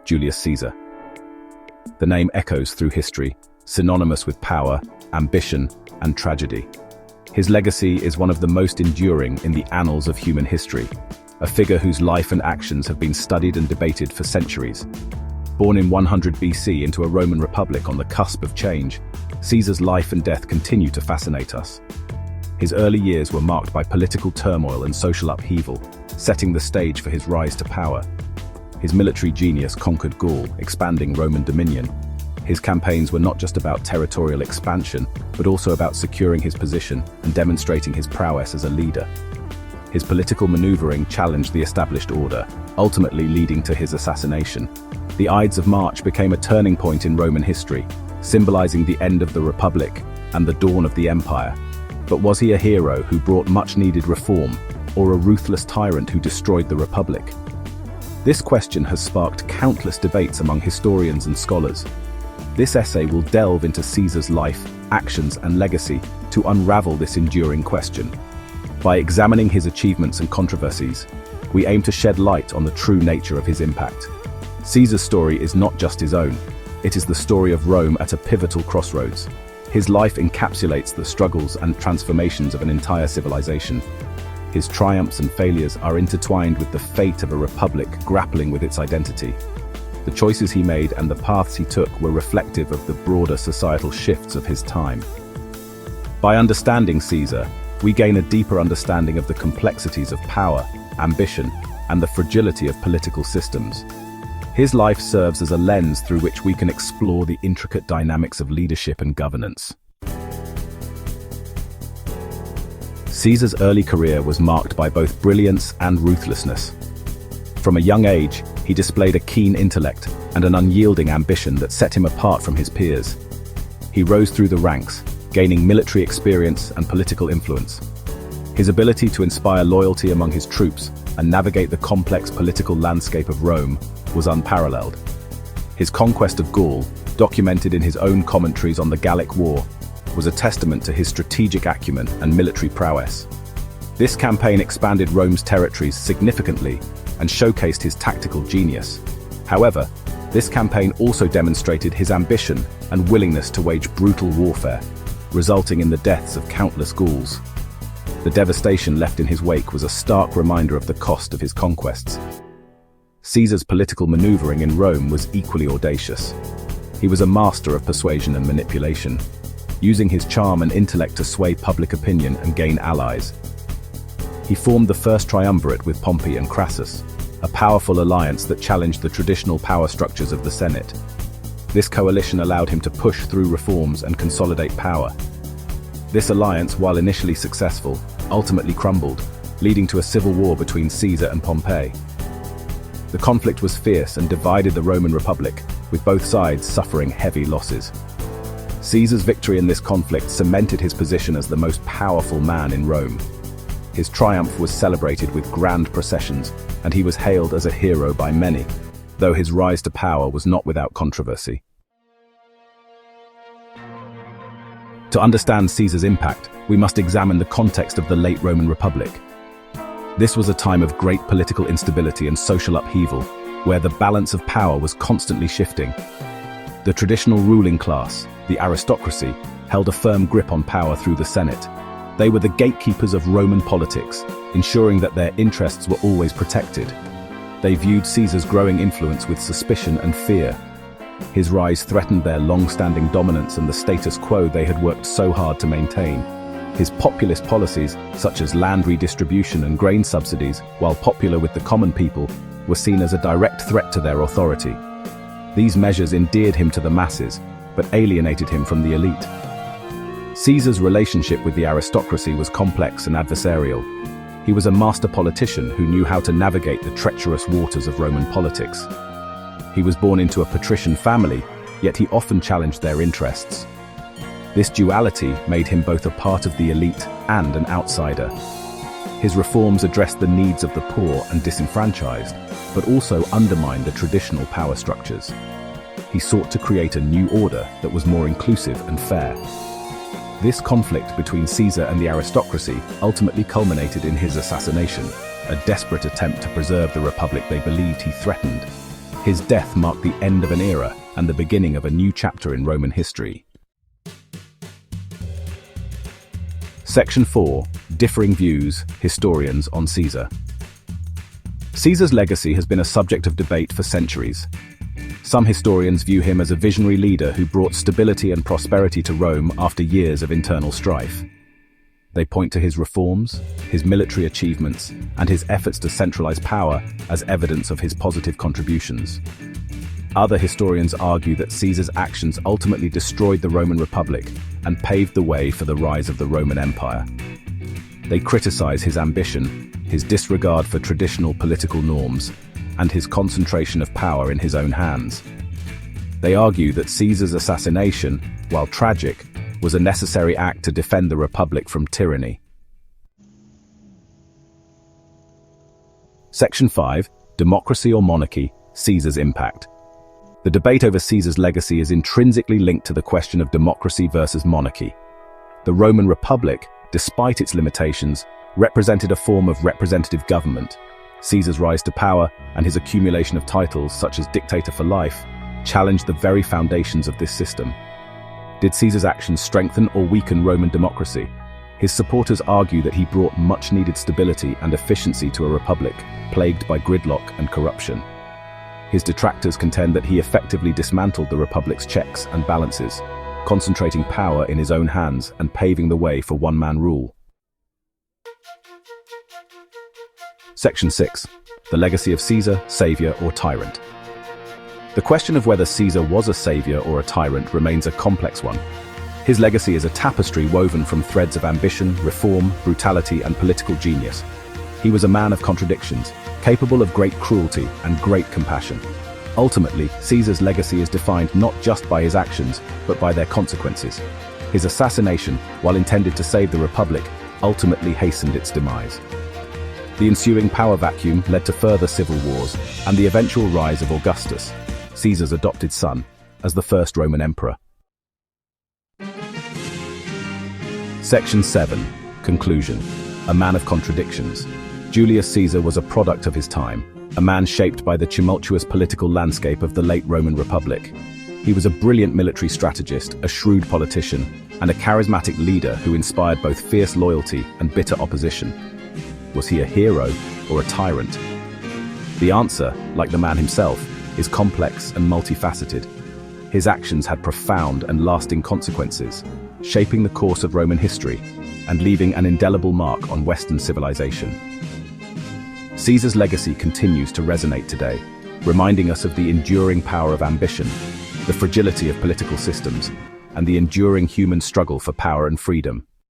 Julius Caesar. The name echoes through history, synonymous with power, ambition, and tragedy. His legacy is one of the most enduring in the annals of human history, a figure whose life and actions have been studied and debated for centuries. Born in 100 BC into a Roman Republic on the cusp of change, Caesar's life and death continue to fascinate us. His early years were marked by political turmoil and social upheaval, setting the stage for his rise to power. His military genius conquered Gaul, expanding Roman dominion. His campaigns were not just about territorial expansion, but also about securing his position and demonstrating his prowess as a leader. His political maneuvering challenged the established order, ultimately leading to his assassination. The Ides of March became a turning point in Roman history, symbolizing the end of the Republic and the dawn of the Empire. But was he a hero who brought much-needed reform, or a ruthless tyrant who destroyed the Republic? This question has sparked countless debates among historians and scholars. This essay will delve into Caesar's life, actions, and legacy to unravel this enduring question. By examining his achievements and controversies, we aim to shed light on the true nature of his impact. Caesar's story is not just his own, it is the story of Rome at a pivotal crossroads. His life encapsulates the struggles and transformations of an entire civilization. His triumphs and failures are intertwined with the fate of a republic grappling with its identity. The choices he made and the paths he took were reflective of the broader societal shifts of his time. By understanding Caesar, we gain a deeper understanding of the complexities of power, ambition, and the fragility of political systems. His life serves as a lens through which we can explore the intricate dynamics of leadership and governance. Caesar's early career was marked by both brilliance and ruthlessness. From a young age, he displayed a keen intellect and an unyielding ambition that set him apart from his peers. He rose through the ranks, gaining military experience and political influence. His ability to inspire loyalty among his troops and navigate the complex political landscape of Rome was unparalleled. His conquest of Gaul, documented in his own commentaries on the Gallic War, was a testament to his strategic acumen and military prowess. This campaign expanded Rome's territories significantly and showcased his tactical genius. However, this campaign also demonstrated his ambition and willingness to wage brutal warfare, resulting in the deaths of countless Gauls. The devastation left in his wake was a stark reminder of the cost of his conquests. Caesar's political maneuvering in Rome was equally audacious. He was a master of persuasion and manipulation, using his charm and intellect to sway public opinion and gain allies. He formed the first triumvirate with Pompey and Crassus, a powerful alliance that challenged the traditional power structures of the Senate. This coalition allowed him to push through reforms and consolidate power. This alliance, while initially successful, ultimately crumbled, leading to a civil war between Caesar and Pompey. The conflict was fierce and divided the Roman Republic, with both sides suffering heavy losses. Caesar's victory in this conflict cemented his position as the most powerful man in Rome. His triumph was celebrated with grand processions, and he was hailed as a hero by many, though his rise to power was not without controversy. To understand Caesar's impact, we must examine the context of the late Roman Republic. This was a time of great political instability and social upheaval, where the balance of power was constantly shifting. The traditional ruling class, the aristocracy, held a firm grip on power through the Senate. They were the gatekeepers of Roman politics, ensuring that their interests were always protected. They viewed Caesar's growing influence with suspicion and fear. His rise threatened their long-standing dominance and the status quo they had worked so hard to maintain. His populist policies, such as land redistribution and grain subsidies, while popular with the common people, were seen as a direct threat to their authority. These measures endeared him to the masses, but alienated him from the elite. Caesar's relationship with the aristocracy was complex and adversarial. He was a master politician who knew how to navigate the treacherous waters of Roman politics. He was born into a patrician family, yet he often challenged their interests. This duality made him both a part of the elite and an outsider. His reforms addressed the needs of the poor and disenfranchised, but also undermined the traditional power structures. He sought to create a new order that was more inclusive and fair. This conflict between Caesar and the aristocracy ultimately culminated in his assassination, a desperate attempt to preserve the republic they believed he threatened. His death marked the end of an era and the beginning of a new chapter in Roman history. Section 4. Differing views, historians on Caesar. Caesar's legacy has been a subject of debate for centuries. Some historians view him as a visionary leader who brought stability and prosperity to Rome after years of internal strife. They point to his reforms, his military achievements, and his efforts to centralize power as evidence of his positive contributions. Other historians argue that Caesar's actions ultimately destroyed the Roman Republic and paved the way for the rise of the Roman Empire. They criticize his ambition, his disregard for traditional political norms, and his concentration of power in his own hands. They argue that Caesar's assassination, while tragic, was a necessary act to defend the Republic from tyranny. Section 5. Democracy or Monarchy, Caesar's impact. The debate over Caesar's legacy is intrinsically linked to the question of democracy versus monarchy. The Roman Republic, despite its limitations, represented a form of representative government. Caesar's rise to power and his accumulation of titles, such as dictator for life, challenged the very foundations of this system. Did Caesar's actions strengthen or weaken Roman democracy? His supporters argue that he brought much-needed stability and efficiency to a republic plagued by gridlock and corruption. His detractors contend that he effectively dismantled the republic's checks and balances, concentrating power in his own hands and paving the way for one-man rule. Section 6. The legacy of Caesar, savior or tyrant. The question of whether Caesar was a savior or a tyrant remains a complex one. His legacy is a tapestry woven from threads of ambition, reform, brutality, and political genius. He was a man of contradictions, capable of great cruelty and great compassion. Ultimately, Caesar's legacy is defined not just by his actions, but by their consequences. His assassination, while intended to save the Republic, ultimately hastened its demise. The ensuing power vacuum led to further civil wars and the eventual rise of Augustus, Caesar's adopted son, as the first Roman emperor. Section 7. Conclusion. A man of contradictions. Julius Caesar was a product of his time, a man shaped by the tumultuous political landscape of the late Roman Republic. He was a brilliant military strategist, a shrewd politician, and a charismatic leader who inspired both fierce loyalty and bitter opposition. Was he a hero or a tyrant? The answer, like the man himself, is complex and multifaceted. His actions had profound and lasting consequences, shaping the course of Roman history and leaving an indelible mark on Western civilization. Caesar's legacy continues to resonate today, reminding us of the enduring power of ambition, the fragility of political systems, and the enduring human struggle for power and freedom.